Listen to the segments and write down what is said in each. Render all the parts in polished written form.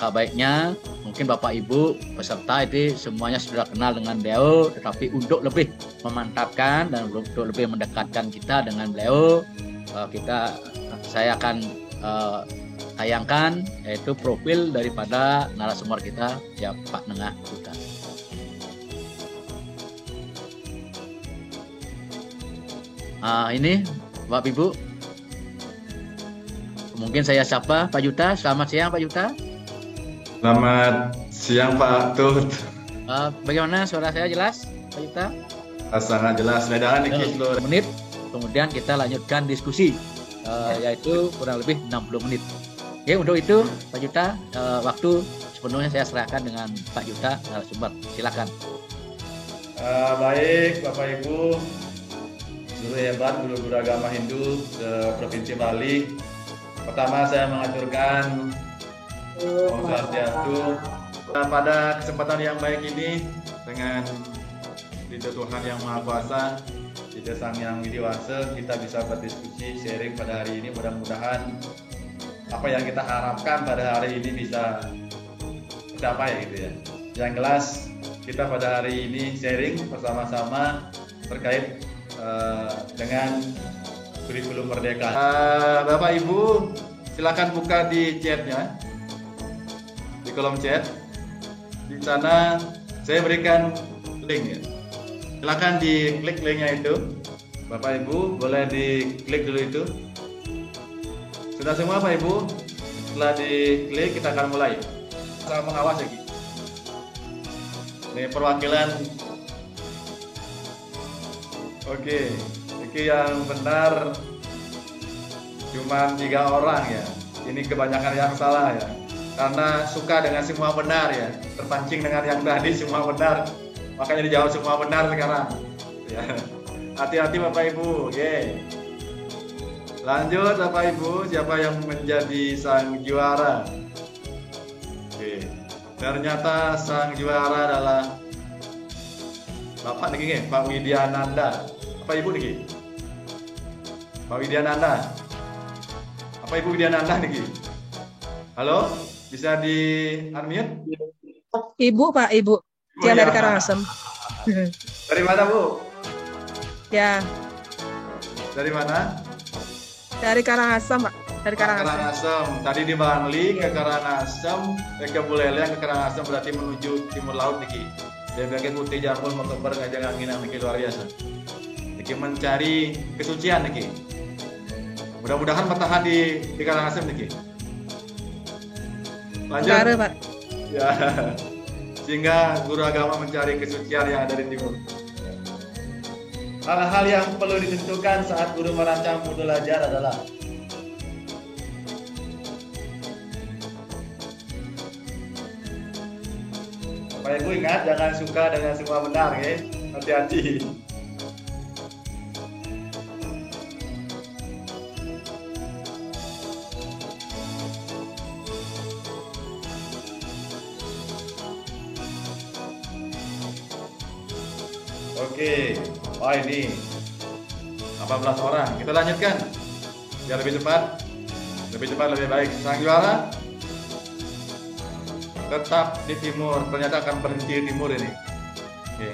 alangkah baiknya mungkin Bapak Ibu peserta itu semuanya sudah kenal dengan beliau, tetapi untuk lebih memantapkan dan untuk lebih mendekatkan kita dengan beliau, saya akan tayangkan yaitu profil daripada narasumber kita, ya Pak Nengah Duta. Ini Bapak Ibu, mungkin saya sapa Pak Yuta. Selamat siang Pak Yuta. Selamat siang Pak Tut. Bagaimana suara saya jelas Pak Yuta? Sangat jelas. Medan menit. Kemudian kita lanjutkan diskusi, yaitu kurang lebih 60 menit. Oke, untuk itu Pak Yuta, waktu sepenuhnya saya serahkan dengan Pak Yuta narasumber. Silakan. Baik Bapak Ibu, guru hebat, guru-guru agama Hindu se Provinsi Bali. Pertama saya mengaturkan Om Swastiastu. Pada kesempatan yang baik ini dengan ridho Tuhan Yang Maha Kuasa, ridho Sang Yang Widiwasa, kita bisa berdiskusi, sharing pada hari ini. Mudah-mudahan apa yang kita harapkan pada hari ini bisa tercapai gitu ya. Yang jelas kita pada hari ini sharing bersama-sama terkait dengan kurikulum Merdeka. Bapak Ibu silakan buka di chatnya, di kolom chat. Di sana saya berikan link ya. Silakan diklik linknya itu. Bapak Ibu boleh diklik dulu itu. Sudah semua Bapak Ibu? Setelah diklik kita akan mulai. Saya pengawas lagi. Ini perwakilan. Oke, ini yang benar cuma 3 orang ya. Ini kebanyakan yang salah ya. Karena suka dengan semua benar ya. Terpancing dengan yang tadi semua benar. Makanya dijawab semua benar sekarang. Ya. Hati-hati Bapak Ibu. Oke. Lanjut Bapak Ibu, siapa yang menjadi sang juara? Oke. Ternyata sang juara adalah Bapak niki, Pak Widyananda. Apa Ibu niki? Pak Widyananda. Apa Ibu Widyananda niki? Halo, bisa di unmute? Ibu Pak, Ibu. Yang dari Karangasem. Dari mana Bu? Ya. Dari mana? Dari Karangasem Pak. Dari Karangasem. Karangasem. Tadi di Bangli ke Karangasem, ke Buleleng ke Karangasem berarti menuju timur laut niki. Dia bagian putih jambul Oktober ngajak angin niki luar biasa. Niki mencari kesucian niki. Mudah-mudahan bertahan di Karangasem niki. Lanjut. Baru, Pak. Ya. Sehingga guru agama mencari kesucian yang ada di timur. Hal-hal yang perlu ditentukan saat guru merancang modul ajar adalah Bapak Ibu ingat, jangan suka dengan semua benar ya. Hati-hati. Oke. Wah ini 18 orang. Kita lanjutkan. Biar lebih cepat. Lebih cepat lebih baik. Sang juara tetap di timur, ternyata akan berhenti di timur ini. Oke.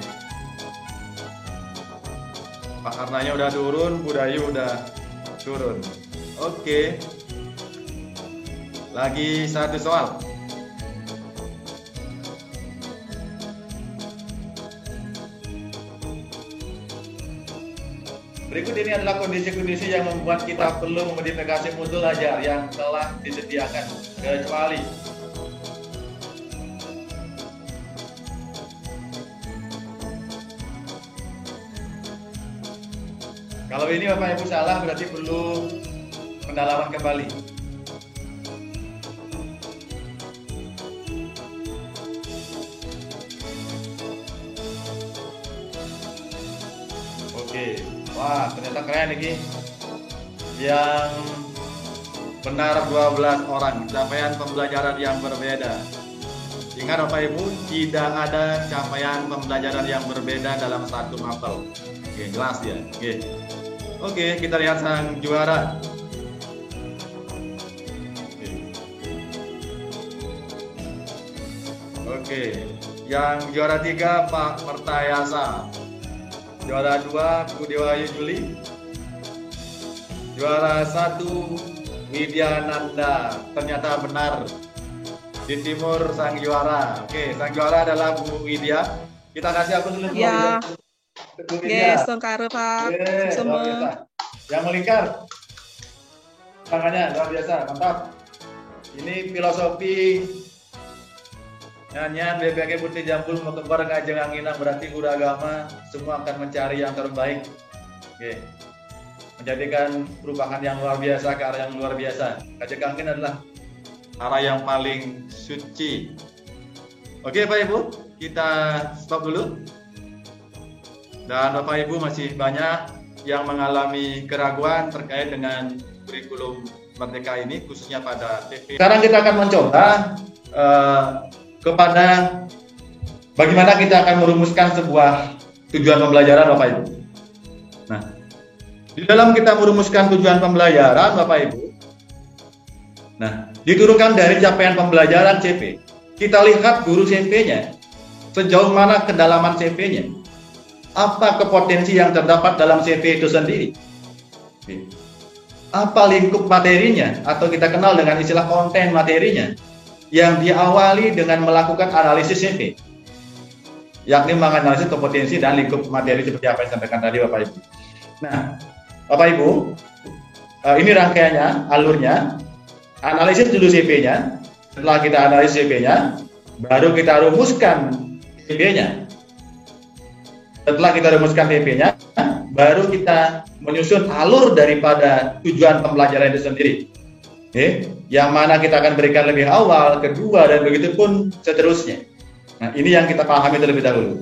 Pak Arnanya udah turun, Budayu udah turun. Oke. Lagi satu soal. Berikut ini adalah kondisi-kondisi yang membuat kita perlu memodifikasi modul ajar yang telah disediakan, kecuali kalau ini Bapak Ibu salah berarti perlu pendalaman kembali. Oke. Wah, ternyata keren ini. Yang benar 12 orang, capaian pembelajaran yang berbeda. Ingat Bapak Ibu, tidak ada capaian pembelajaran yang berbeda dalam satu mapel. Oke, jelas ya. Oke, kita lihat sang juara. Oke, yang juara 3 Pak Mertayasa, juara 2 Bu Dewa Juli, juara 1 Widya Nanda. Ternyata benar, di timur sang juara. Oke, sang juara adalah Bu Widya. Kita kasih aku dulu Bu Ya. Widya. Bu Widya. Yes, Songkaro Pak. Luar Semua. biasa. Yang melingkar tangannya luar biasa, mantap. Ini filosofi nyanyian BPK Putih Jambul Mokebar Ngajeng Anginang, berarti guru agama semua akan mencari yang terbaik. Oke. Menjadikan perubahan yang luar biasa ke arah yang luar biasa. Ngajeng Angin adalah arah yang paling suci. Oke Pak Ibu, kita stop dulu. Dan Bapak Ibu masih banyak yang mengalami keraguan terkait dengan kurikulum Merdeka ini, khususnya pada TP. Sekarang kita akan mencoba kepada bagaimana kita akan merumuskan sebuah tujuan pembelajaran Bapak Ibu. Nah, di dalam kita merumuskan tujuan pembelajaran Bapak Ibu, nah, diturunkan dari capaian pembelajaran CP. Kita lihat guru CP-nya, sejauh mana kedalaman CP-nya, apa kepotensi yang terdapat dalam CP itu sendiri, apa lingkup materinya, atau kita kenal dengan istilah konten materinya, yang diawali dengan melakukan analisis CP, yakni menganalisis kompetensi dan lingkup materi seperti apa yang disampaikan tadi Bapak Ibu. Nah, Bapak Ibu, ini rangkaiannya, alurnya. Analisis dulu CP-nya. Setelah kita analisis CP-nya, baru kita rumuskan CP-nya. Setelah kita rumuskan CP-nya, baru kita menyusun alur daripada tujuan pembelajaran itu sendiri. Oke, yang mana kita akan berikan lebih awal, kedua, dan begitu pun seterusnya. Nah, ini yang kita pahami terlebih dahulu.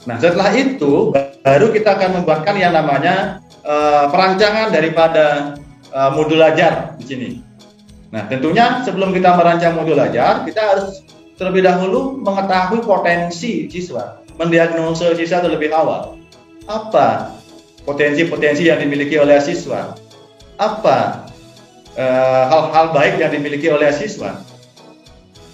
Nah, setelah itu baru kita akan membuatkan yang namanya perancangan daripada modul ajar di sini. Nah, tentunya sebelum kita merancang modul ajar, kita harus terlebih dahulu mengetahui potensi siswa, mendiagnosa siswa terlebih awal. Apa potensi-potensi yang dimiliki oleh siswa? Apa hal-hal baik yang dimiliki oleh siswa?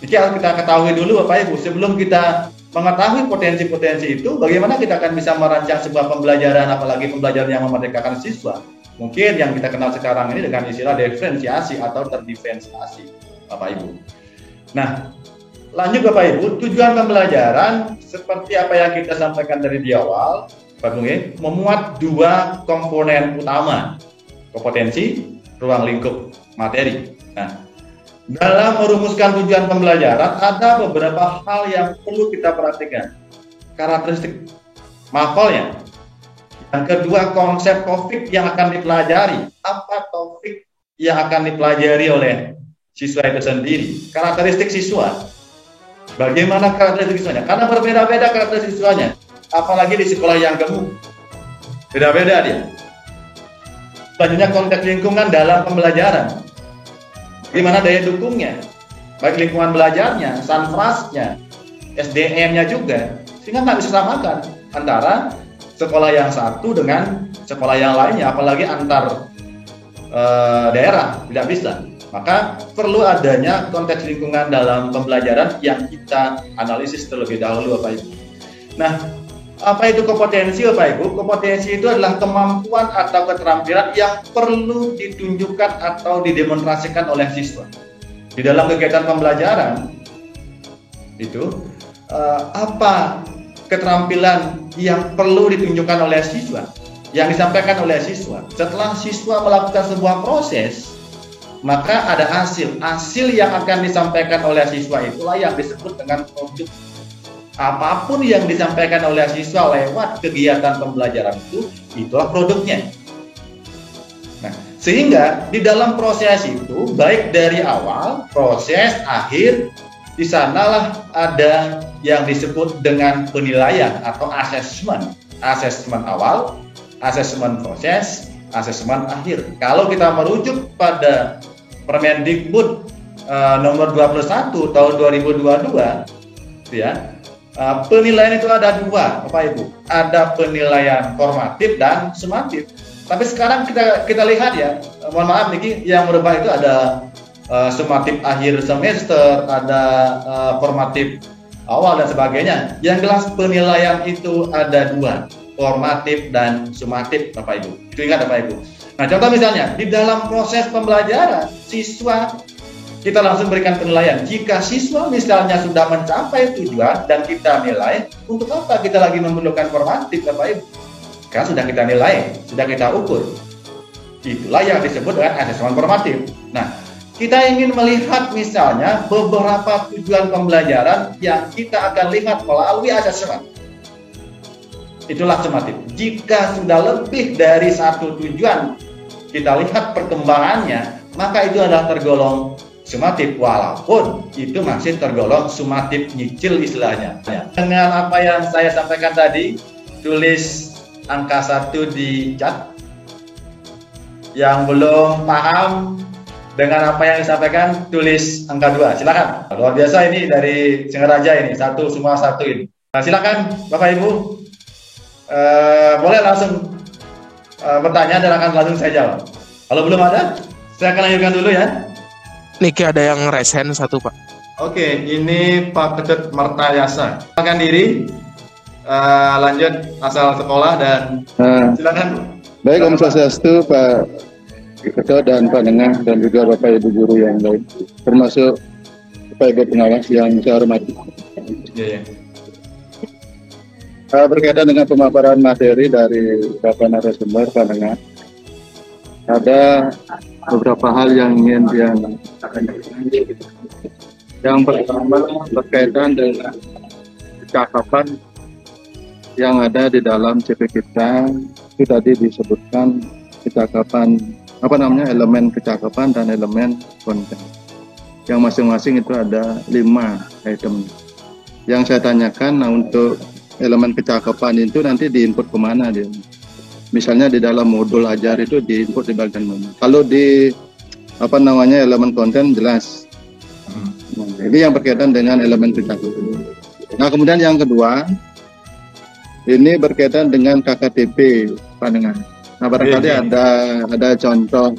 Jadi harus kita ketahui dulu Bapak Ibu, sebelum kita mengetahui potensi-potensi itu, bagaimana kita akan bisa merancang sebuah pembelajaran, apalagi pembelajaran yang memerdekakan siswa. Mungkin yang kita kenal sekarang ini dengan istilah diferensiasi atau terdiferensiasi, Bapak Ibu. Nah, lanjut Bapak Ibu, tujuan pembelajaran seperti apa yang kita sampaikan dari di awal, Pak Bung, memuat dua komponen utama, kompetensi, ruang lingkup materi. Nah, dalam merumuskan tujuan pembelajaran ada beberapa hal yang perlu kita perhatikan. Karakteristik mapelnya. Yang kedua, konsep topik yang akan dipelajari. Apa topik yang akan dipelajari oleh siswa itu sendiri? Karakteristik siswa. Bagaimana karakteristik siswanya? Karena berbeda-beda karakteristik siswanya. Apalagi di sekolah yang gemuk. Beda-beda dia. Selanjutnya, konteks lingkungan dalam pembelajaran. Bagaimana daya dukungnya? Baik lingkungan belajarnya, sanfrasnya, SDM-nya juga. Sehingga nggak bisa samakan antara sekolah yang satu dengan sekolah yang lainnya, apalagi antar daerah, tidak bisa. Maka perlu adanya konteks lingkungan dalam pembelajaran yang kita analisis terlebih dahulu Bapak Ibu. Nah, apa itu kompetensi Bapak Ibu? Kompetensi itu adalah kemampuan atau keterampilan yang perlu ditunjukkan atau didemonstrasikan oleh siswa. Di dalam kegiatan pembelajaran itu apa keterampilan yang perlu ditunjukkan oleh siswa, yang disampaikan oleh siswa. Setelah siswa melakukan sebuah proses, maka ada hasil yang akan disampaikan oleh siswa, itulah yang disebut dengan produk. Apapun yang disampaikan oleh siswa lewat kegiatan pembelajaran itu, itulah produknya. Nah, sehingga di dalam proses itu, baik dari awal, proses, akhir, di sanalah ada yang disebut dengan penilaian atau asesmen. Asesmen awal, asesmen proses, asesmen akhir. Kalau kita merujuk pada Permendikbud nomor 21 tahun 2022, ya, penilaian itu ada dua, Bapak Ibu. Ada penilaian formatif dan sumatif. Tapi sekarang kita lihat ya, mohon maaf Niki, yang berubah itu ada sumatif akhir semester, ada formatif awal dan sebagainya. Yang jelas penilaian itu ada dua, formatif dan sumatif, Bapak Ibu. Itu ingat Bapak Ibu. Nah, contoh misalnya di dalam proses pembelajaran siswa kita langsung berikan penilaian. Jika siswa misalnya sudah mencapai tujuan dan kita nilai, untuk apa kita lagi memerlukan formatif, Bapak Ibu? Kan sudah kita nilai, sudah kita ukur. Itulah yang disebut dengan asesmen formatif. Nah, kita ingin melihat misalnya beberapa tujuan pembelajaran yang kita akan lihat melalui asesmen. Itulah sumatif. Jika sudah lebih dari satu tujuan kita lihat perkembangannya, maka itu adalah tergolong sumatif, walaupun itu masih tergolong sumatif nyicil istilahnya. Dengan apa yang saya sampaikan tadi, tulis angka 1 di chat. Yang belum paham dengan apa yang disampaikan, tulis angka 2. Silakan. Luar biasa ini dari Singaraja ini, semua satu ini. Nah, silakan Bapak Ibu, boleh langsung bertanya dan akan langsung saya jawab. Kalau belum ada, saya akan lanjutkan dulu ya. Niki ada yang resen satu Pak. Oke, ini Pak Ketut Martayasa. Silakan diri, lanjut asal sekolah dan silakan. Baik, Om Swastiastu, Pak Ketut dan Pak Nengah dan juga Bapak Ibu guru yang lain, termasuk Bapak Ibu pengawas yang saya hormati. Yeah. Berkaitan dengan pemaparan materi dari Bapak narasumber Pak Nengah, ada beberapa hal yang ingin yang pertama berkaitan dengan kecakapan yang ada di dalam CP kita. Itu tadi disebutkan kecakapan elemen kecakapan dan elemen konten yang masing-masing itu ada 5 item. Yang saya tanyakan, nah untuk elemen kecakapan itu nanti diinput kemana dia? Misalnya di dalam modul ajar itu diinput di bagian mana? Kalau di elemen konten jelas. Nah, ini yang berkaitan dengan elemen kecakapan. Nah, kemudian yang kedua, ini berkaitan dengan KKTP pandangan. Nah, barangkali ada contoh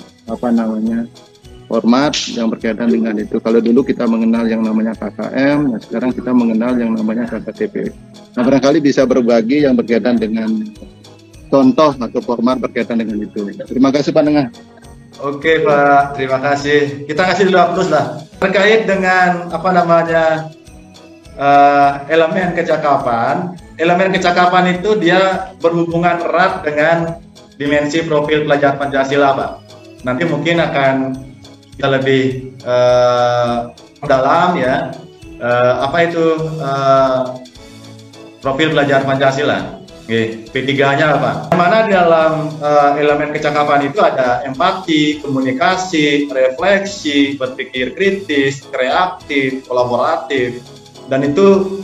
format yang berkaitan dengan itu. Kalau dulu kita mengenal yang namanya KKM, nah sekarang kita mengenal yang namanya KKTP. Nah, barangkali bisa berbagi yang berkaitan dengan contoh atau format berkaitan dengan itu. Terima kasih Pak Nengah. Oke Pak, terima kasih. Kita kasih dulu aplaus lah. Terkait dengan elemen kecakapan. Elemen kecakapan itu dia berhubungan erat dengan dimensi profil pelajar Pancasila, Pak. Nanti mungkin akan kita lebih dalam ya. Profil pelajar Pancasila. Oke, P3-nya apa? Mana dalam elemen kecakapan itu ada empati, komunikasi, refleksi, berpikir kritis, kreatif, kolaboratif, dan itu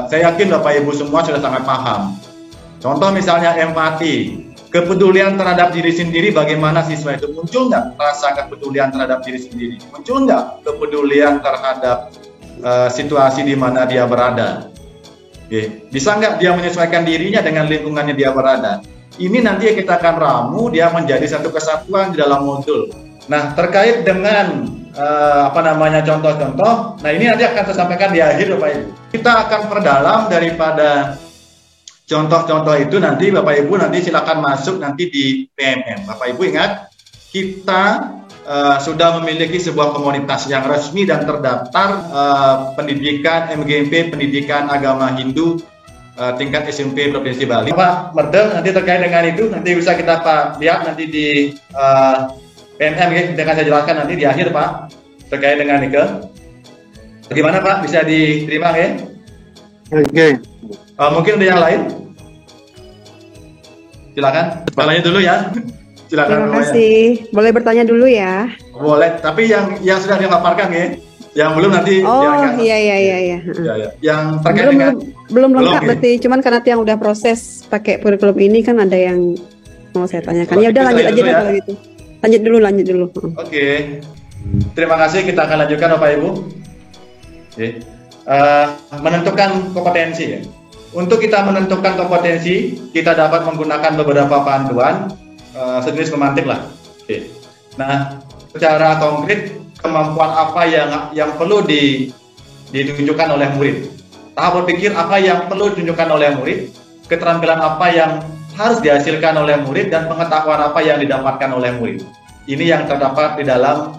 saya yakin Bapak Ibu semua sudah sangat paham. Contoh misalnya empati, kepedulian terhadap diri sendiri, bagaimana siswa itu muncul nggak rasa kepedulian terhadap diri sendiri? Muncul nggak kepedulian terhadap situasi di mana dia berada? Bisa nggak dia menyesuaikan dirinya dengan lingkungannya dia berada? Ini nanti kita akan ramu dia menjadi satu kesatuan di dalam modul. Nah, terkait dengan contoh-contoh, nah ini nanti akan saya sampaikan di akhir Bapak Ibu. Kita akan perdalam daripada contoh-contoh itu nanti Bapak Ibu nanti silakan masuk nanti di PMM. Bapak Ibu ingat, kita sudah memiliki sebuah komunitas yang resmi dan terdaftar pendidikan MGMP, pendidikan agama Hindu tingkat SMP Provinsi Bali. Pak Merdeng, nanti terkait dengan itu nanti bisa kita lihat nanti di PMM ya, akan saya jelaskan nanti di akhir Pak terkait dengan itu. Bagaimana Pak, bisa diterima ya? Oke. Mungkin ada yang lain? Silakan, bertanya dulu ya. Silakan. Terima kasih. Boleh bertanya dulu ya? Boleh, tapi yang sudah dipaparkan ya. Yang belum nanti. Oh iya. Ya. Yang terkait dengan belum lengkap berarti. Cuman karena yang udah proses pakai kurikulum ini kan ada yang mau saya tanyakan. Ya udah lanjut aja deh kalau gitu. Lanjut dulu. Oke. Terima kasih, kita akan lanjutkan Bapak Ibu. Menentukan kompetensi ya. Untuk kita menentukan kompetensi, kita dapat menggunakan beberapa panduan sejenis pemantik lah. Nah, secara konkret kemampuan apa yang perlu ditunjukkan oleh murid. tahap berpikir apa yang perlu ditunjukkan oleh murid, keterampilan apa yang harus dihasilkan oleh murid, dan pengetahuan apa yang didapatkan oleh murid. Ini yang terdapat di dalam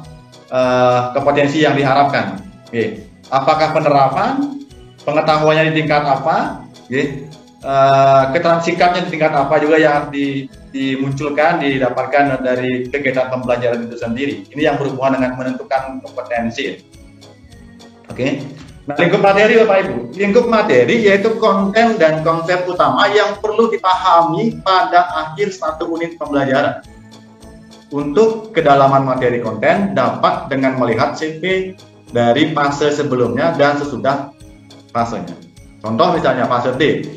kompetensi yang diharapkan. Oke. Apakah penerapan, pengetahuannya di tingkat apa, keterampilan sikapnya di tingkat apa juga yang dimunculkan, didapatkan dari kegiatan pembelajaran itu sendiri. Ini yang berhubungan dengan menentukan kompetensi. Oke. Nah, lingkup materi Bapak Ibu. Lingkup materi yaitu konten dan konsep utama yang perlu dipahami pada akhir satu unit pembelajaran. Untuk kedalaman materi konten dapat dengan melihat CV dari fase sebelumnya dan sesudah fasenya. Contoh misalnya fase D.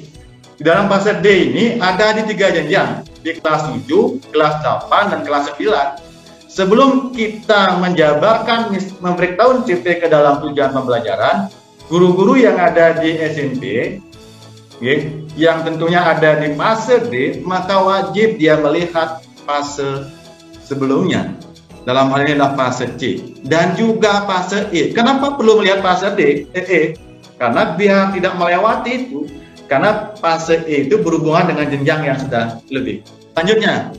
Di dalam fase D ini ada di 3 jenjang, di kelas 7, kelas 8, dan kelas 9. Sebelum kita menjabarkan memberitahu CV ke dalam tujuan pembelajaran, guru-guru yang ada di SMP, yang tentunya ada di fase D, maka wajib dia melihat fase sebelumnya. Dalam hal ini adalah fase C dan juga fase E. Kenapa perlu melihat fase D? Karena biar tidak melewati itu. Karena fase E itu berhubungan dengan jenjang yang sudah lebih. Selanjutnya,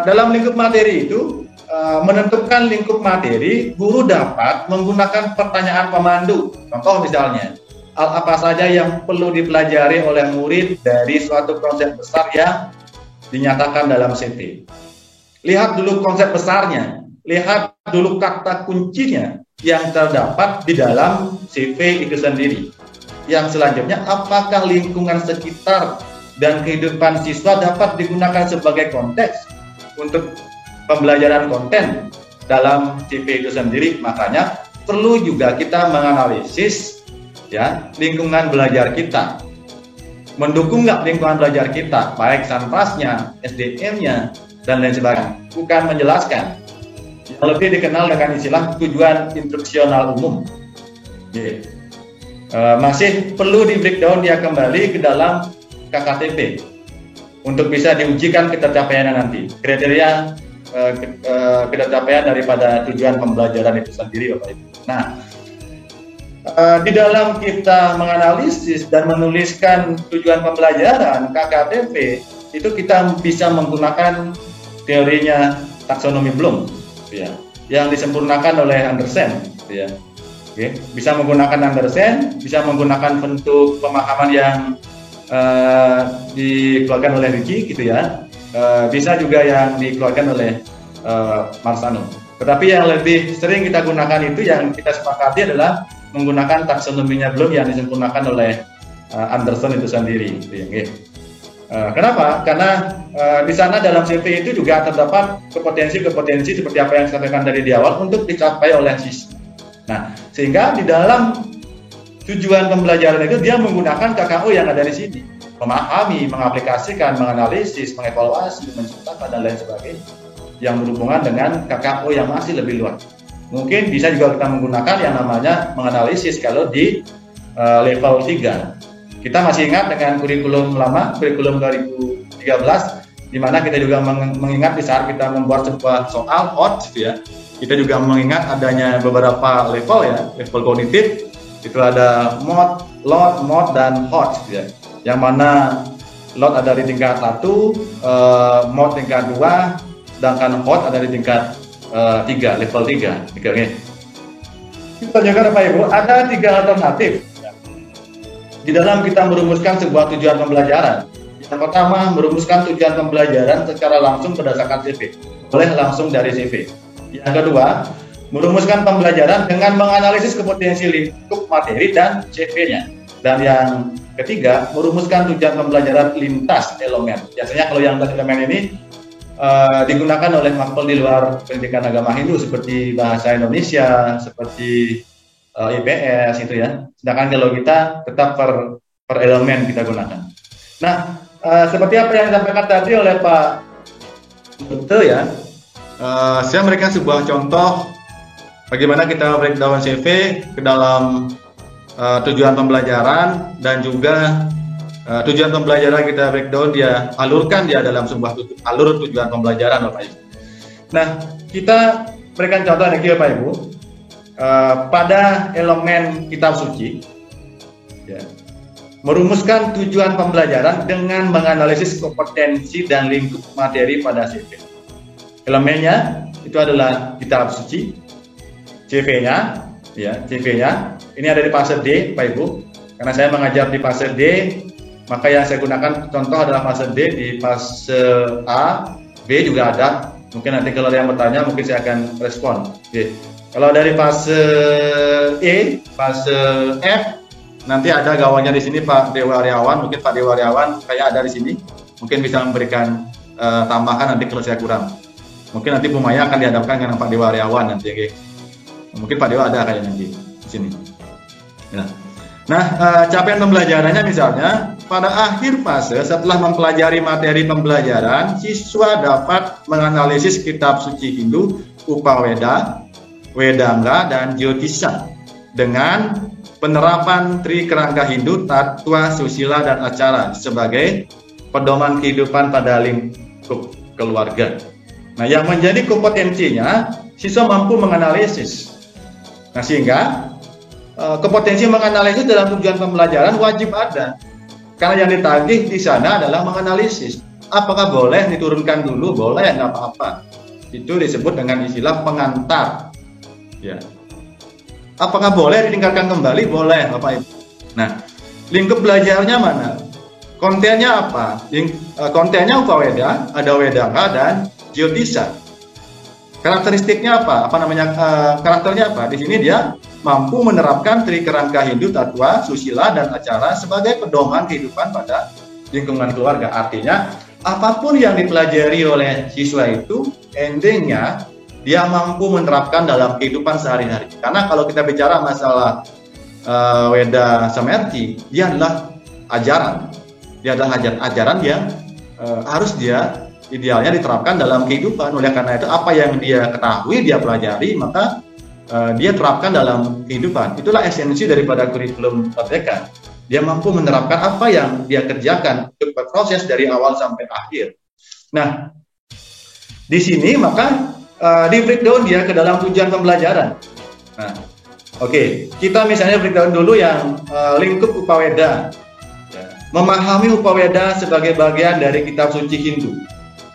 dalam lingkup materi itu, menentukan lingkup materi, guru dapat menggunakan pertanyaan pemandu. Contoh misalnya, apa saja yang perlu dipelajari oleh murid dari suatu konsep besar yang dinyatakan dalam CV. Lihat dulu konsep besarnya, lihat dulu kata kuncinya yang terdapat di dalam CV itu sendiri. Yang selanjutnya, apakah lingkungan sekitar dan kehidupan siswa dapat digunakan sebagai konteks untuk pembelajaran konten dalam CV itu sendiri. Makanya perlu juga kita menganalisis lingkungan belajar kita. Mendukung nggak lingkungan belajar kita, baik santrasnya, SDM-nya, dan lain sebagainya. Bukan menjelaskan. Yang lebih dikenal dengan istilah tujuan instruksional umum. Masih perlu di breakdown dia kembali ke dalam KKTP untuk bisa diujikan ketercapaiannya nanti. Kriteria ketercapaian daripada tujuan pembelajaran itu sendiri, Bapak Ibu. Nah, di dalam kita menganalisis dan menuliskan tujuan pembelajaran KKTP itu kita bisa menggunakan teorinya taksonomi Bloom, yang disempurnakan oleh Andersen, bisa menggunakan Andersen, bisa menggunakan bentuk pemahaman yang dikeluarkan oleh Ricci, bisa juga yang dikeluarkan oleh Marsano. Tetapi yang lebih sering kita gunakan itu, yang kita sepakati adalah menggunakan taksonominya Bloom yang disempurnakan oleh Anderson itu sendiri. Kenapa? Karena di sana dalam CV itu juga terdapat kompetensi-kompetensi seperti apa yang saya sampaikan dari di awal untuk dicapai oleh siswa. Nah, sehingga di dalam tujuan pembelajaran itu dia menggunakan KKO yang ada di sini, memahami, mengaplikasikan, menganalisis, mengevaluasi, menciptakan dan lain sebagainya yang berhubungan dengan KKO yang masih lebih luas. Mungkin bisa juga kita menggunakan yang namanya menganalisis kalau di level 3. Kita masih ingat dengan kurikulum lama, kurikulum 2013, di mana kita juga mengingat di saat kita membuat sebuah soal HOT, kita juga mengingat adanya beberapa level level kognitif. Itu ada MOD, LOD, MOD, dan HOT, yang mana LOD ada di tingkat 1, MOD tingkat 2, sedangkan HOT ada di tingkat 3, level 3. Kita juga Bapak Ibu, ada 3 alternatif di dalam kita merumuskan sebuah tujuan pembelajaran. Yang pertama, merumuskan tujuan pembelajaran secara langsung berdasarkan CV, boleh langsung dari CV. Yang kedua, merumuskan pembelajaran dengan menganalisis kompetensi lingkup materi dan CV-nya. Dan yang ketiga, merumuskan tujuan pembelajaran lintas elemen. Biasanya kalau yang lintas elemen ini digunakan oleh matkul di luar pendidikan agama Hindu seperti bahasa Indonesia, seperti IPS itu Sedangkan kalau kita tetap per elemen kita gunakan. Nah, seperti apa yang disampaikan tadi oleh Pak Dr. Saya memberikan sebuah contoh bagaimana kita breakdown CV ke dalam tujuan pembelajaran, dan juga tujuan pembelajaran kita breakdown alurkan dalam sebuah alur tujuan pembelajaran, Bapak Ibu. Nah, kita berikan contoh lagi, Bapak Ibu. Pada elemen kitab suci, ya, merumuskan tujuan pembelajaran dengan menganalisis kompetensi dan lingkup materi pada CV. Elemennya itu adalah kitab suci, CV-nya, ya, CV-nya. Ini ada di fase D, Pak Ibu. Karena saya mengajar di fase D, maka yang saya gunakan contoh adalah fase D. Di fase A, B juga ada. Mungkin nanti kalau ada yang bertanya, mungkin saya akan respon. Oke. Kalau dari fase E, fase F, nanti ada gawannya di sini Pak Dewa Aryawan. Mungkin Pak Dewa Aryawan kayak ada di sini. Mungkin bisa memberikan tambahan nanti kalau saya kurang. Mungkin nanti Bu Maya akan dihadapkan dengan Pak Dewa Aryawan nanti. Okay. Mungkin Pak Dewa ada kayak nanti di sini. Nah, capaian pembelajarannya misalnya pada akhir fase setelah mempelajari materi pembelajaran, siswa dapat menganalisis kitab suci Hindu, Upaweda, Wedanga, dan Jyotisa dengan penerapan tri kerangka Hindu, tatwa, susila, dan acara sebagai pedoman kehidupan pada lingkup keluarga. Nah, yang menjadi kompetensinya, siswa mampu menganalisis. Nah, sehingga kompetensi menganalisis dalam tujuan pembelajaran wajib ada. Karena yang ditagih di sana adalah menganalisis. Apakah boleh diturunkan dulu? Boleh, nggak apa-apa. Itu disebut dengan istilah pengantar. Ya. Apakah boleh ditingkatkan kembali? Boleh, Bapak Ibu. Nah, lingkup belajarnya mana? Kontennya apa? Kontennya Upaweda, ada Wedanga, dan Jyotisa. Karakteristiknya apa? Karakternya apa? Di sini dia mampu menerapkan tri kerangka Hindu, tatwa, susila, dan acara sebagai pedoman kehidupan pada lingkungan keluarga. Artinya, apapun yang dipelajari oleh siswa itu, endingnya dia mampu menerapkan dalam kehidupan sehari-hari. Karena kalau kita bicara masalah Weda Samerti, dia adalah ajaran. Dia adalah ajaran yang harus dia idealnya diterapkan dalam kehidupan. Oleh karena itu, apa yang dia ketahui, dia pelajari, maka dia terapkan dalam kehidupan. Itulah esensi daripada kurikulum Merdeka. Dia mampu menerapkan apa yang dia kerjakan untuk berproses dari awal sampai akhir. Nah, di sini maka di breakdown dia ke dalam tujuan pembelajaran. Nah, oke, kita misalnya breakdown dulu yang lingkup Upaweda. Memahami Upaweda sebagai bagian dari kitab suci Hindu,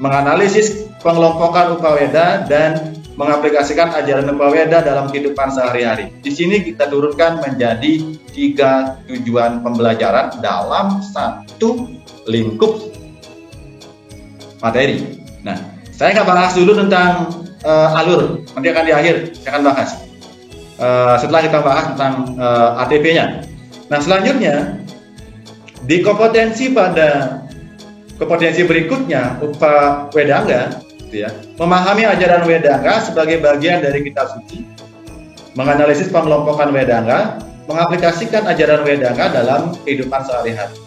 menganalisis pengelompokan Upaweda, dan mengaplikasikan ajaran Upaweda dalam kehidupan sehari-hari. Di sini kita turunkan menjadi 3 tujuan pembelajaran dalam satu lingkup materi. Nah, saya nggak bahas dulu tentang alur, nanti akan di akhir saya akan bahas. Setelah kita bahas tentang ATP-nya. Nah, selanjutnya di kompetensi berikutnya, Upawedanga, ya, memahami ajaran Wedanga sebagai bagian dari kitab suci, menganalisis pengelompokan Wedanga, mengaplikasikan ajaran Wedanga dalam kehidupan sehari-hari.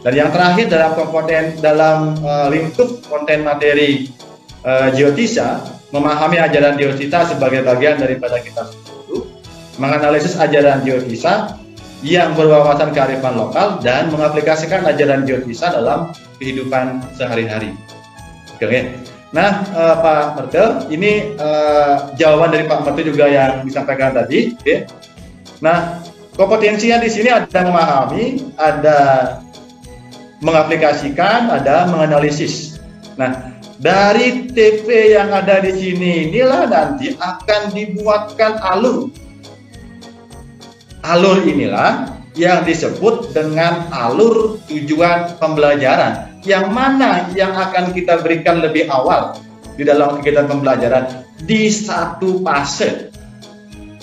Dan yang terakhir dalam lingkup konten materi Jyotisa, memahami ajaran Jyotisa sebagai bagian daripada kitab suci itu, menganalisis ajaran Jyotisa yang berwawasan kearifan lokal, dan mengaplikasikan ajaran Jyotisa dalam kehidupan sehari-hari. Oke. Nah, Pak Mertel, ini jawaban dari Pak Mertel juga yang disampaikan tadi. Oke. Nah, kompetensinya di sini ada memahami, ada mengaplikasikan, ada menganalisis. Nah, dari TP yang ada di sini inilah nanti akan dibuatkan alur. Alur inilah yang disebut dengan alur tujuan pembelajaran. Yang mana yang akan kita berikan lebih awal di dalam kegiatan pembelajaran di satu fase.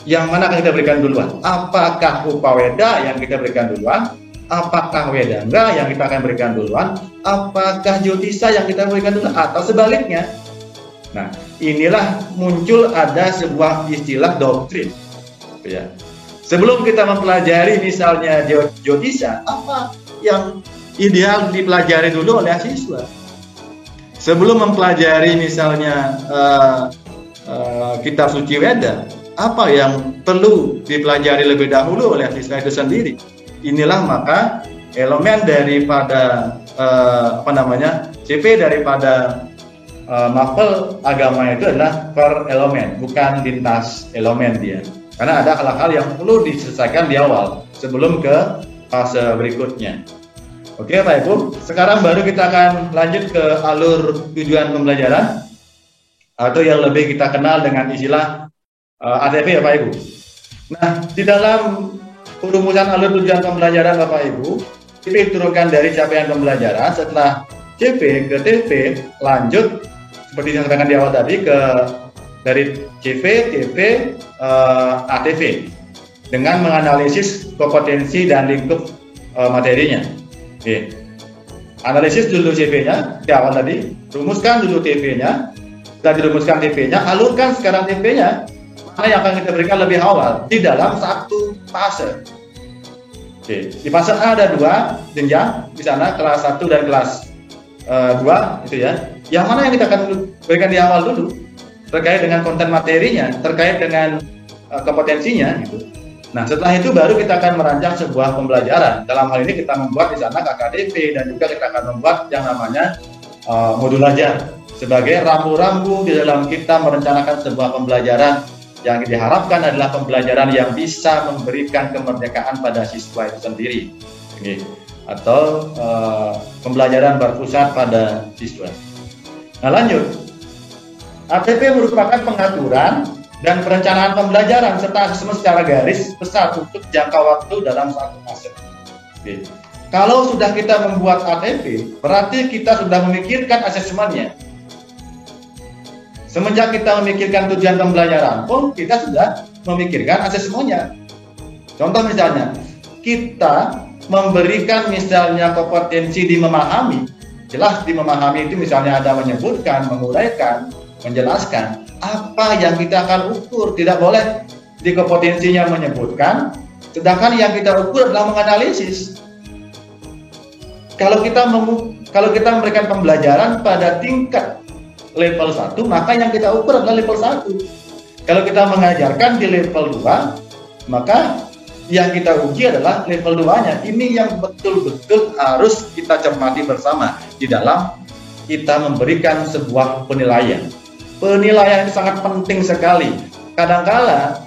Yang mana akan kita berikan duluan? Apakah Upaweda yang kita berikan duluan? Apakah Wedanga yang kita akan berikan duluan? Apakah Jyotisa yang kita berikan duluan? Atau sebaliknya? Nah, inilah muncul ada sebuah istilah doktrin. Ya. Sebelum kita mempelajari misalnya Jyotisa, apa yang ideal dipelajari dulu oleh siswa? Sebelum mempelajari misalnya kitab suci Weda, apa yang perlu dipelajari lebih dahulu oleh siswa itu sendiri? Inilah maka elemen daripada CP daripada mapel agama itu adalah per elemen, bukan lintas elemen dia. Karena ada hal-hal yang perlu diselesaikan di awal sebelum ke fase berikutnya. Oke Pak Ibu, sekarang baru kita akan lanjut ke alur tujuan pembelajaran atau yang lebih kita kenal dengan istilah ATP ya Pak Ibu. Nah, di dalam perumusan alur tujuan pembelajaran Bapak Ibu, CP turunkan dari capaian pembelajaran, setelah CP ke TP lanjut seperti yang saya sampaikan di awal tadi dari CV, TP, ATV dengan menganalisis kompetensi dan lingkup materinya. Oke. Analisis dulu CV-nya di awal tadi, rumuskan dulu TP-nya. Setelah dirumuskan TP-nya, alurkan sekarang TP-nya. Mana yang akan kita berikan lebih awal di dalam satu fase. Oke. Di fase A ada 2 jenjang di sana, kelas 1 dan kelas 2 itu ya. Yang mana yang kita akan berikan di awal dulu terkait dengan konten materinya, terkait dengan kompetensinya gitu. Nah, setelah itu baru kita akan merancang sebuah pembelajaran. Dalam hal ini kita membuat di sana KKDP dan juga kita akan membuat yang namanya modul ajar sebagai rambu-rambu di dalam kita merencanakan sebuah pembelajaran yang diharapkan adalah pembelajaran yang bisa memberikan kemerdekaan pada siswa itu sendiri. Oke. Atau pembelajaran berpusat pada siswa. Nah, lanjut. ATP merupakan pengaturan dan perencanaan pembelajaran serta asesmen secara garis besar untuk jangka waktu dalam satu fase. Oke. Kalau sudah kita membuat ATP, berarti kita sudah memikirkan asesmennya. Semenjak kita memikirkan tujuan pembelajaran pun, kita sudah memikirkan asesmennya. Contoh misalnya, kita memberikan misalnya kompetensi di memahami. Jelas di memahami itu misalnya ada menyebutkan, menguraikan, menjelaskan. Apa yang kita akan ukur, tidak boleh di kompetensinya menyebutkan, sedangkan yang kita ukur adalah menganalisis. Kalau kita memberikan pembelajaran pada tingkat level 1, maka yang kita ukur adalah level 1. Kalau kita mengajarkan di level 2, maka yang kita uji adalah level 2-nya. Ini yang betul-betul harus kita cermati bersama di dalam kita memberikan sebuah penilaian. Penilaian itu sangat penting sekali. Kadangkala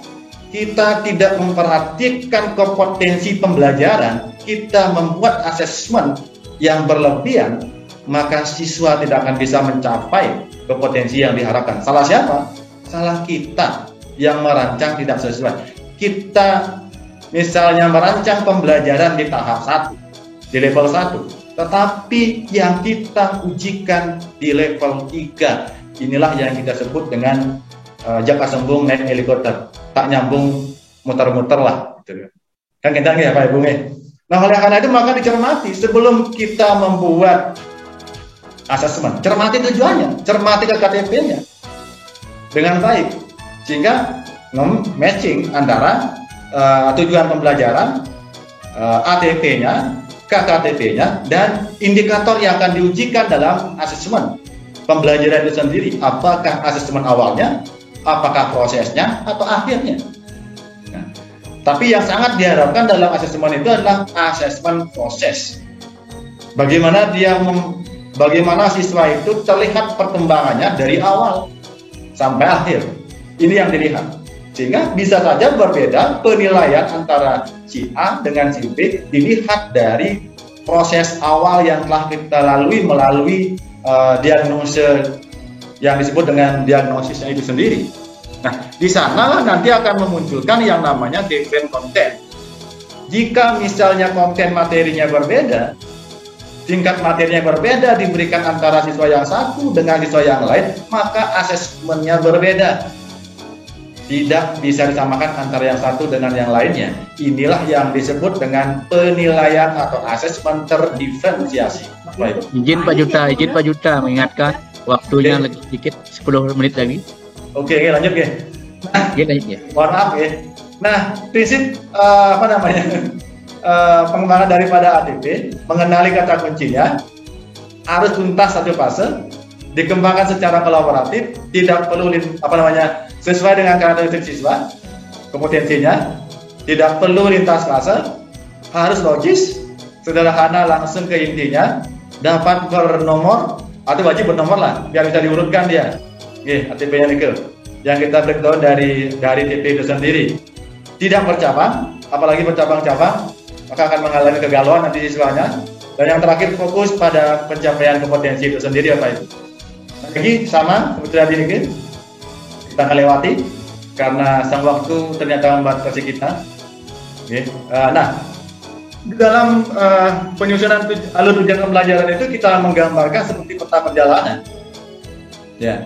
kita tidak memperhatikan kompetensi pembelajaran, kita membuat asesmen yang berlebihan, maka siswa tidak akan bisa mencapai kompetensi yang diharapkan. Salah siapa? Salah kita yang merancang tidak sesuai. Kita misalnya merancang pembelajaran di tahap 1, di level 1, tetapi yang kita ujikan di level 3. Inilah yang kita sebut dengan jaka sembung naik helikopter, tak nyambung muter-muter lah. Kan kita ya Pak Ibu. Nah, oleh karena itu maka dicermati sebelum kita membuat asesmen, cermati tujuannya, cermati KKTP-nya dengan baik, sehingga matching antara tujuan pembelajaran, ATP-nya, KKTP-nya, dan indikator yang akan diujikan dalam asesmen pembelajaran itu sendiri. Apakah asesmen awalnya, apakah prosesnya, atau akhirnya. Nah, tapi yang sangat diharapkan dalam asesmen itu adalah asesmen proses. Bagaimana bagaimana siswa itu terlihat perkembangannya dari awal sampai akhir. Ini yang dilihat. Sehingga bisa saja berbeda penilaian antara si A dengan si B dilihat dari proses awal yang telah kita lalui melalui diagnosis yang disebut dengan diagnosisnya itu sendiri. Nah, di sana nanti akan memunculkan yang namanya different content. Jika misalnya konten materinya berbeda, tingkat materinya berbeda diberikan antara siswa yang satu dengan siswa yang lain, maka asesmennya berbeda. Tidak bisa disamakan antara yang satu dengan yang lainnya. Inilah yang disebut dengan penilaian atau asesmen terdiferensiasi. Baik. Izin Pak Juta mengingatkan waktunya lagi sedikit 10 menit lagi. Oke, lanjut ya. Nah, lanjut ya. Mohon maaf ya. Nah, prinsip pengembangan daripada ATP, mengenali kata kuncinya, harus tuntas satu fase, dikembangkan secara kolaboratif, tidak perlu sesuai dengan karakteristik siswa, kompetensinya, tidak perlu lintas fase, harus logis, sederhana, langsung ke intinya, dapat bernomor atau wajib bernomor lah, biar bisa diurutkan dia. Oke, ATP-nya nih yang kita breakdown dari TP itu sendiri. Tidak bercabang, apalagi bercabang-cabang, maka akan mengalami kegalauan nanti siswanya. Dan yang terakhir fokus pada pencapaian kompetensi itu sendiri Bapak Ibu. Lagi sama seperti tadi ini kita akan lewati karena sang waktu ternyata membatasi kita. Nah, di dalam penyusunan alur tujuan pembelajaran itu kita menggambarkan seperti peta perjalanan. Ya.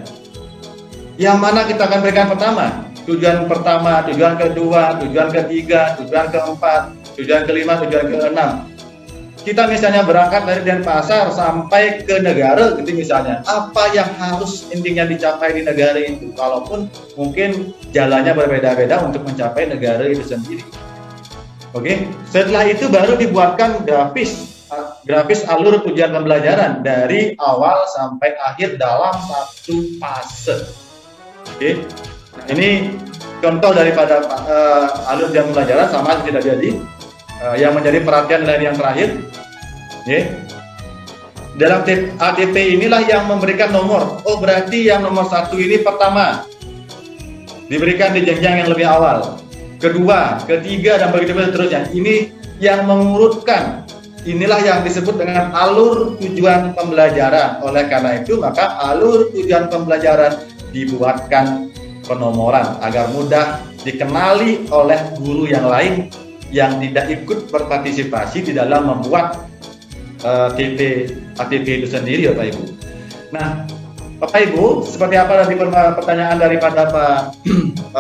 Yang mana kita akan berikan pertama, tujuan pertama, tujuan kedua, tujuan ketiga, tujuan keempat, tujuan kelima, tujuan keenam. Kita misalnya berangkat dari Denpasar sampai ke negara gitu misalnya, apa yang harus intinya dicapai di negara itu, walaupun mungkin jalannya berbeda-beda untuk mencapai negara itu sendiri. Oke, setelah itu baru dibuatkan grafis alur tujuan pembelajaran dari awal sampai akhir dalam satu fase. Oke, ini contoh daripada alur tujuan pembelajaran sama tidak jadi. Yang menjadi perhatian dari yang terakhir, dalam ATP inilah yang memberikan nomor. Oh, berarti yang nomor 1 ini pertama diberikan di jenjang yang lebih awal, kedua, ketiga, dan begitu seterusnya. Ini yang mengurutkan. Inilah yang disebut dengan alur tujuan pembelajaran. Oleh karena itu, maka alur tujuan pembelajaran dibuatkan penomoran agar mudah dikenali oleh guru yang lain yang tidak ikut berpartisipasi di dalam membuat ATP itu sendiri, Bapak Ibu. Nah, Bapak Ibu, seperti apa tadi pertanyaan daripada Pak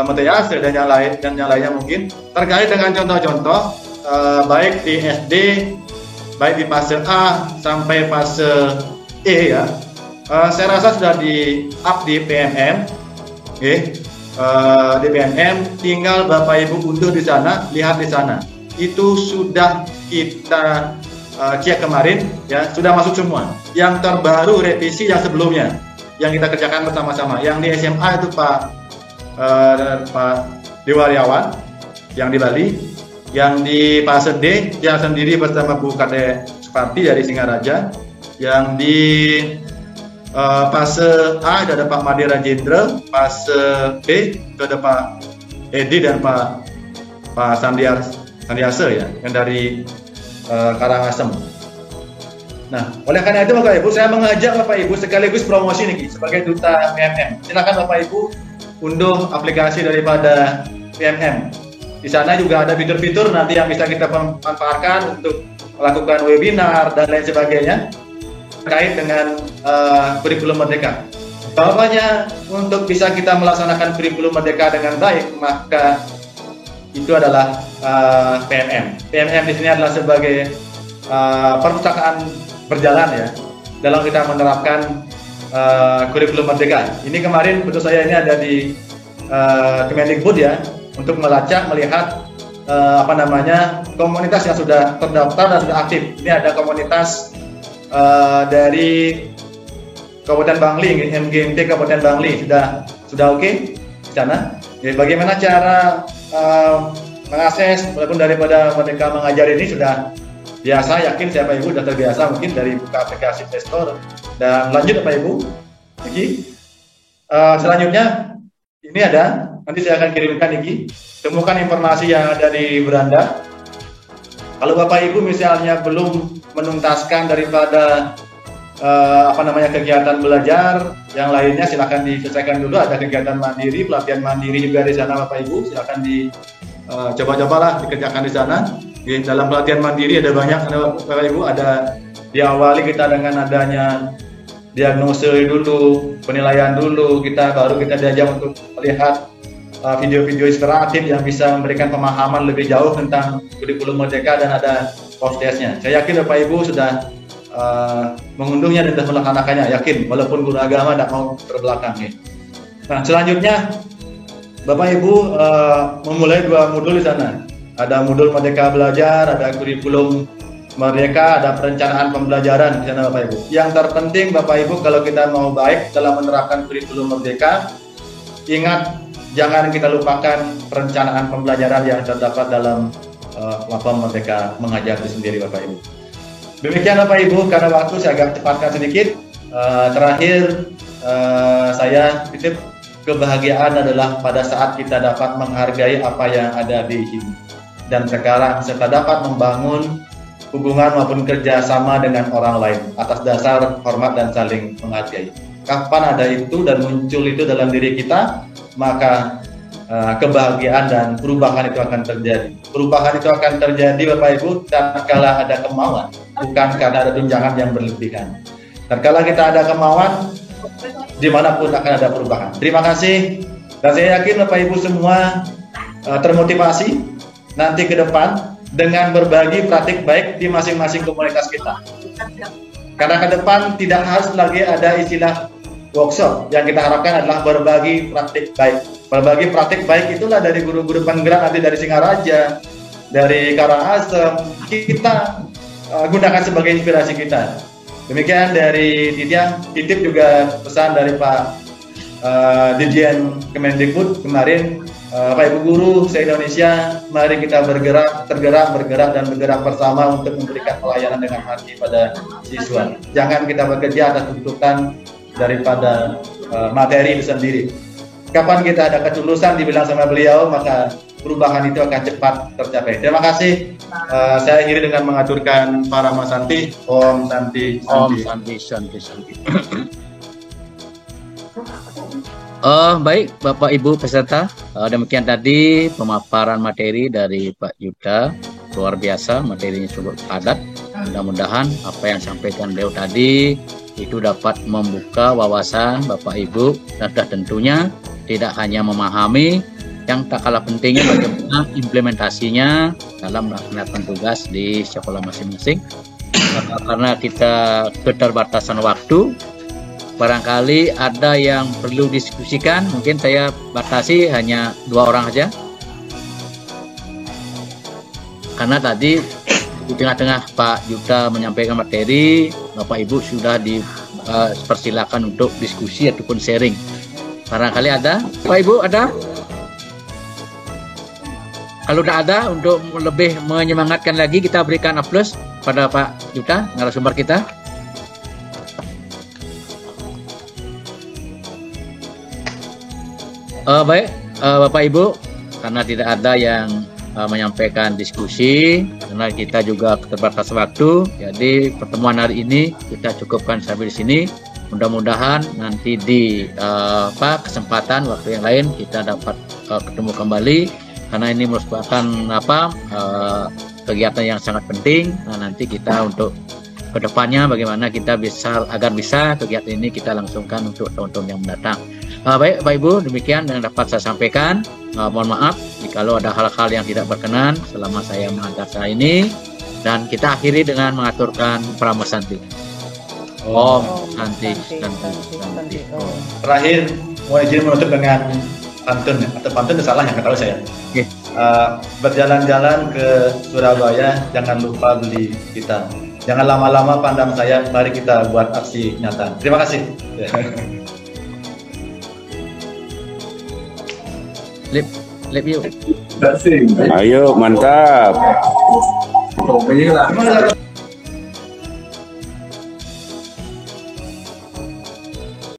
Mutias dan yang lainnya mungkin terkait dengan contoh-contoh baik di SD, baik di fase A sampai fase E ya. Saya rasa sudah di-up di PMM, di PMM, tinggal Bapak Ibu unduh di sana, lihat di sana. Itu sudah kita cek kemarin, ya, sudah masuk semua. Yang terbaru revisi yang sebelumnya, yang kita kerjakan bersama-sama. Yang di SMA itu Pak Dewariawan, yang di Bali. Yang di fase D, yang sendiri bersama Bu Kade Suparti dari Singaraja. Yang di fase A ada Pak Made Rajendra, fase B itu ada Pak Edi dan Pak Sandiasa ya, yang dari Karangasem. Nah, oleh karena itu Bapak Ibu, saya mengajak Bapak Ibu sekaligus promosi nih sebagai duta PMM. Silakan Bapak Ibu unduh aplikasi daripada PMM. Di sana juga ada fitur-fitur nanti yang bisa kita manfaatkan untuk melakukan webinar dan lain sebagainya terkait dengan kurikulum Merdeka. Bapaknya untuk bisa kita melaksanakan kurikulum Merdeka dengan baik, maka itu adalah PMM. PMM di sini adalah sebagai perpustakaan berjalan ya dalam kita menerapkan kurikulum Merdeka. Ini kemarin betul saya ini ada di Kemendikbud ya untuk melacak melihat komunitas yang sudah terdaftar dan sudah aktif. Ini ada komunitas dari Kabupaten Bangli, MGMT Kabupaten Bangli sudah oke di sana. Jadi bagaimana cara mengakses walaupun daripada Merdeka Mengajar ini sudah biasa, yakin saya Bapak Ibu sudah terbiasa mungkin dari buka aplikasi Play Store dan lanjut Bapak Ibu. Selanjutnya ini ada, nanti saya akan kirimkan ini, temukan informasi yang ada di beranda. Kalau Bapak Ibu misalnya belum menuntaskan daripada kegiatan belajar yang lainnya, silakan diselesaikan dulu. Ada kegiatan mandiri, pelatihan mandiri juga di sana Bapak Ibu, silakan coba-cobalah dikerjakan di sana. Di dalam pelatihan mandiri ada banyak Bapak Ibu, ada diawali kita dengan adanya diagnosis dulu, penilaian dulu, baru kita diajak untuk melihat video-video inspiratif yang bisa memberikan pemahaman lebih jauh tentang kurikulum Merdeka dan ada post-testnya. Saya yakin Bapak Ibu sudah mengunduhnya dan sudah melaksanakannya, yakin, walaupun guru agama tidak mau terbelakang. Nah, selanjutnya Bapak Ibu memulai 2 modul di sana. Ada modul Merdeka Belajar, ada kurikulum Merdeka, ada perencanaan pembelajaran di sana Bapak Ibu. Yang terpenting Bapak Ibu, kalau kita mau baik dalam menerapkan kurikulum Merdeka, ingat jangan kita lupakan perencanaan pembelajaran yang terdapat dalam platform Merdeka Mengajar itu sendiri Bapak Ibu. Demikian Bapak Ibu, karena waktu saya agak cepatkan sedikit. Terakhir saya titip, kebahagiaan adalah pada saat kita dapat menghargai apa yang ada di sini. dan sekarang, serta dapat membangun hubungan maupun kerjasama dengan orang lain atas dasar hormat dan saling menghargai. Kapan ada itu dan muncul itu dalam diri kita, maka kebahagiaan dan perubahan itu akan terjadi. Perubahan itu akan terjadi Bapak Ibu tatkala ada kemauan, bukan karena ada tunjangan yang berlebihan. Tatkala kita ada kemauan, dimanapun akan ada perubahan. Terima kasih, dan saya yakin Bapak Ibu semua termotivasi nanti ke depan dengan berbagi praktik baik di masing-masing komunitas kita. Karena ke depan tidak harus lagi ada istilah workshop, yang kita harapkan adalah berbagi praktik baik. Berbagi praktik baik itulah dari guru-guru penggerak, nanti dari Singaraja, dari Karangasem, kita gunakan sebagai inspirasi kita. Demikian dari titip juga pesan dari Pak Dirjen Kemendikbud kemarin, Bapak Ibu guru se-Indonesia, mari kita bergerak bersama untuk memberikan pelayanan dengan hati pada siswa. Jangan kita bekerja atas tuntutan daripada materi itu sendiri. Kapan kita ada ketulusan dibilang sama beliau, maka perubahan itu akan cepat tercapai. Terima kasih. Saya akhiri dengan mengaturkan para Mas Santi. Om Santi. Om Santi, Santi, Santi. Baik Bapak Ibu peserta, demikian tadi pemaparan materi dari Pak Yuda. Luar biasa, materinya cukup padat. Mudah-mudahan apa yang sampaikan beliau tadi itu dapat membuka wawasan Bapak Ibu, dan tentunya tidak hanya memahami, yang tak kalah pentingnya bagaimana implementasinya dalam melaksanakan tugas di sekolah masing-masing. Karena kita keterbatasan waktu, barangkali ada yang perlu diskusikan, mungkin saya batasi hanya 2 orang saja. Karena tadi di tengah-tengah Pak Yuda menyampaikan materi, Bapak Ibu sudah dipersilakan untuk diskusi ataupun sharing. Barangkali ada, Bapak Ibu ada? Kalau tidak ada, untuk lebih menyemangatkan lagi, kita berikan aplaus pada Pak Yuda, narasumber kita. Baik, Bapak Ibu, karena tidak ada yang menyampaikan diskusi, karena kita juga terbatas waktu, jadi pertemuan hari ini kita cukupkan sampai di sini. Mudah-mudahan nanti di kesempatan waktu yang lain kita dapat ketemu kembali, karena ini merupakan kegiatan yang sangat penting. Nah, nanti kita untuk kedepannya bagaimana kita agar bisa kegiatan ini kita langsungkan untuk tahun-tahun yang mendatang. Baik Bapak Ibu, demikian yang dapat saya sampaikan. Mohon maaf jikalau ada hal-hal yang tidak berkenan selama saya mengantar saya ini, dan kita akhiri dengan mengaturkan Pramu Santi. Om Santi, Santi. Terakhir, mau izin menutup dengan pantun, atau pantun salah yang kata saya. Okay. Berjalan-jalan ke Surabaya, jangan lupa beli kita. Jangan lama-lama pandang saya, mari kita buat aksi nyata. Terima kasih. Lip yuk. Ayo, mantap. Gimana?